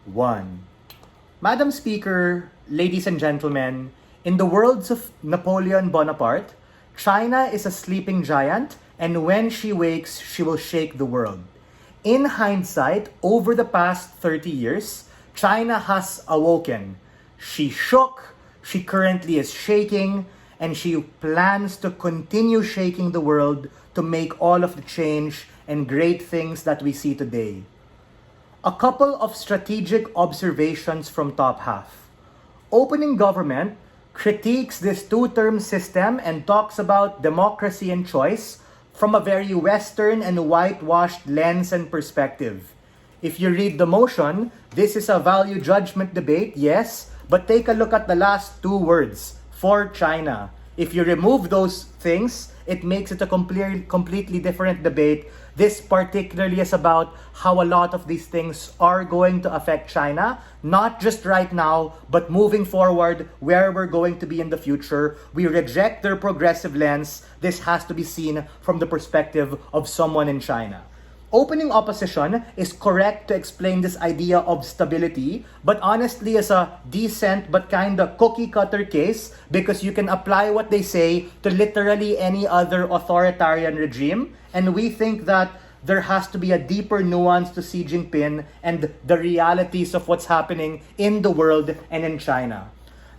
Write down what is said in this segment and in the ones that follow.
1. Madam Speaker, ladies and gentlemen, in the words of Napoleon Bonaparte, China is a sleeping giant, and when she wakes, she will shake the world. In hindsight, over the past 30 years, China has awoken. She shook, she currently is shaking, and she plans to continue shaking the world to make all of the change and great things that we see today. A couple of strategic observations from top half. Opening government critiques this two-term system and talks about democracy and choice from a very Western and whitewashed lens and perspective. If you read the motion, this is a value judgment debate, yes, but take a look at the last two words, for China. If you remove those things, it makes it a completely different debate. This particularly is about how a lot of these things are going to affect China, not just right now, but moving forward, where we're going to be in the future. We reject their progressive lens. This has to be seen from the perspective of someone in China. Opening opposition is correct to explain this idea of stability, but honestly is a decent but kind of cookie-cutter case because you can apply what they say to literally any other authoritarian regime, and we think that there has to be a deeper nuance to Xi Jinping and the realities of what's happening in the world and in China.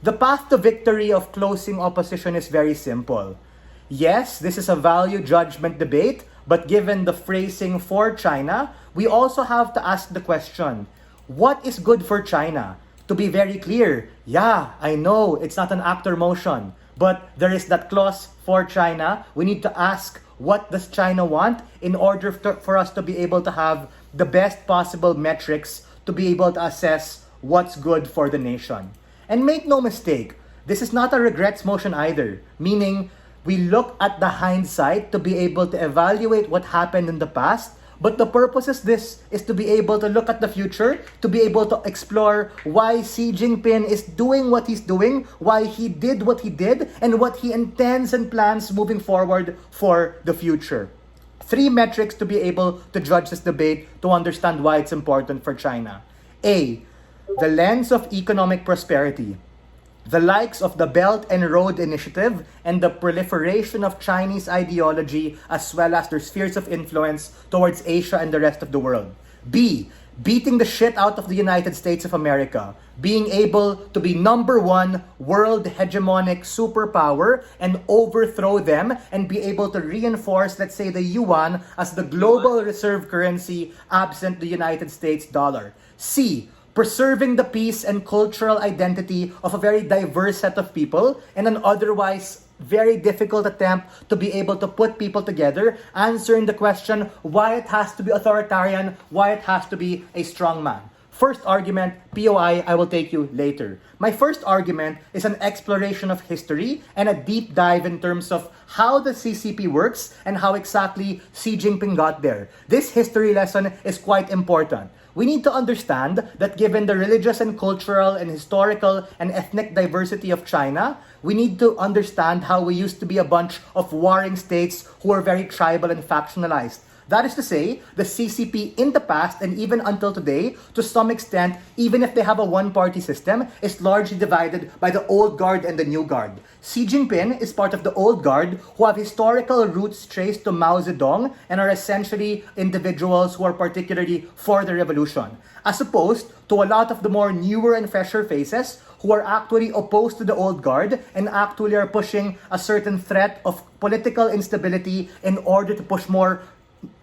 The path to victory of closing opposition is very simple. Yes, this is a value judgment debate, but given the phrasing for China, we also have to ask the question, what is good for China? To be very clear, yeah, I know it's not an actor motion, but there is that clause for China. We need to ask, what does China want in order for us to be able to have the best possible metrics to be able to assess what's good for the nation. And make no mistake, this is not a regrets motion either, meaning we look at the hindsight to be able to evaluate what happened in the past, but the purpose is this, is to be able to look at the future, to be able to explore why Xi Jinping is doing what he's doing, why he did what he did, and what he intends and plans moving forward for the future. 3 metrics to be able to judge this debate to understand why it's important for China. A, the lens of economic prosperity. The likes of the Belt and Road Initiative and the proliferation of Chinese ideology as well as their spheres of influence towards Asia and the rest of the world. B, beating the shit out of the United States of America, being able to be number 1 world hegemonic superpower and overthrow them and be able to reinforce, let's say, the yuan as the global reserve currency absent the United States dollar. C, preserving the peace and cultural identity of a very diverse set of people in an otherwise very difficult attempt to be able to put people together, answering the question why it has to be authoritarian, why it has to be a strong man. First argument, POI, I will take you later. My first argument is an exploration of history and a deep dive in terms of how the CCP works and how exactly Xi Jinping got there. This history lesson is quite important. We need to understand that given the religious and cultural and historical and ethnic diversity of China, we need to understand how we used to be a bunch of warring states who were very tribal and factionalized. That is to say, the CCP in the past and even until today, to some extent, even if they have a one-party system, is largely divided by the old guard and the new guard. Xi Jinping is part of the old guard who have historical roots traced to Mao Zedong and are essentially individuals who are particularly for the revolution, as opposed to a lot of the more newer and fresher faces who are actually opposed to the old guard and actually are pushing a certain threat of political instability in order to push more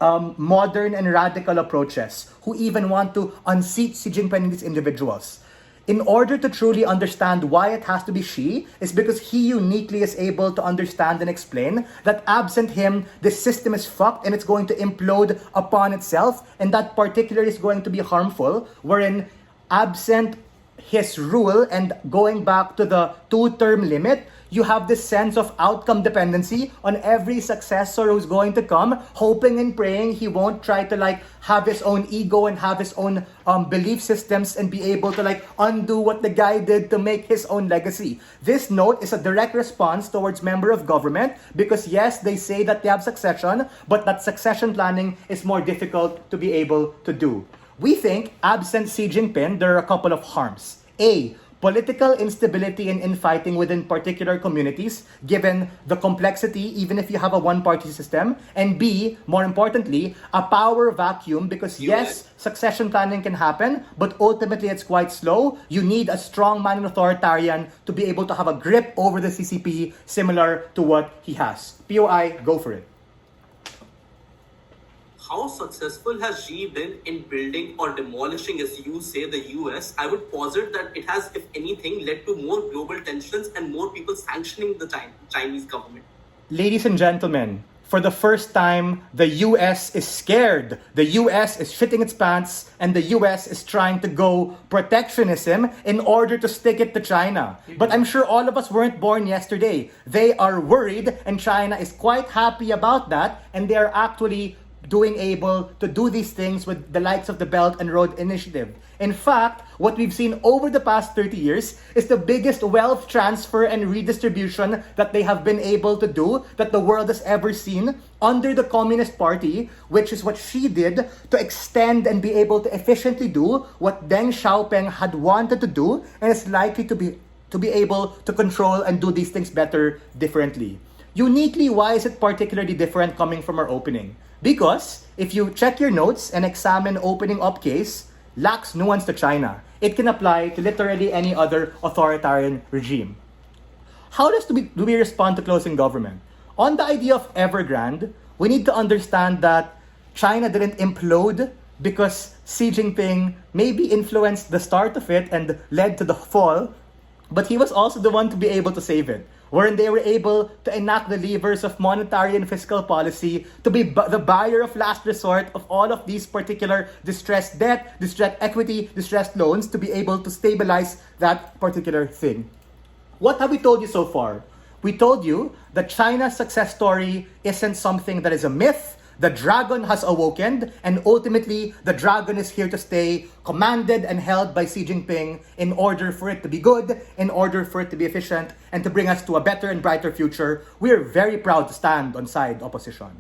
modern and radical approaches, who even want to unseat Xi Jinping and these individuals. In order to truly understand why it has to be Xi, is because he uniquely is able to understand and explain that absent him, this system is fucked and it's going to implode upon itself, and that particularly is going to be harmful, wherein absent his rule and going back to the 2-term limit, you have this sense of outcome dependency on every successor who's going to come, hoping and praying he won't try to have his own ego and have his own belief systems and be able to undo what the guy did to make his own legacy. This note is a direct response towards member of government because yes, they say that they have succession, but that succession planning is more difficult to be able to do. We think, absent Xi Jinping, there are a couple of harms. A, political instability and infighting within particular communities, given the complexity, even if you have a one-party system. And B, more importantly, a power vacuum, because yes, succession planning can happen, but ultimately it's quite slow. You need a strong man and authoritarian to be able to have a grip over the CCP, similar to what he has. POI, go for it. How successful has Xi been in building or demolishing, as you say, the US? I would posit that it has, if anything, led to more global tensions and more people sanctioning the Chinese government. Ladies and gentlemen, for the first time, the US is scared. The US is shitting its pants, and the US is trying to go protectionism in order to stick it to China. But I'm sure all of us weren't born yesterday. They are worried, and China is quite happy about that, and they are actually able to do these things with the likes of the Belt and Road Initiative. In fact, what we've seen over the past 30 years is the biggest wealth transfer and redistribution that they have been able to do, that the world has ever seen, under the Communist Party, which is what Xi did to extend and be able to efficiently do what Deng Xiaoping had wanted to do, and is likely to be able to control and do these things better, differently. Uniquely, why is it particularly different coming from our opening? Because if you check your notes and examine opening up case, lacks nuance to China. It can apply to literally any other authoritarian regime. How do we respond to closing government? On the idea of Evergrande, we need to understand that China didn't implode because Xi Jinping maybe influenced the start of it and led to the fall, but he was also the one to be able to save it, wherein they were able to enact the levers of monetary and fiscal policy to be the buyer of last resort of all of these particular distressed debt, distressed equity, distressed loans, to be able to stabilize that particular thing. What have we told you so far? We told you that China's success story isn't something that is a myth. The dragon has awoken, and ultimately, the dragon is here to stay, commanded and held by Xi Jinping in order for it to be good, in order for it to be efficient, and to bring us to a better and brighter future. We are very proud to stand on side opposition.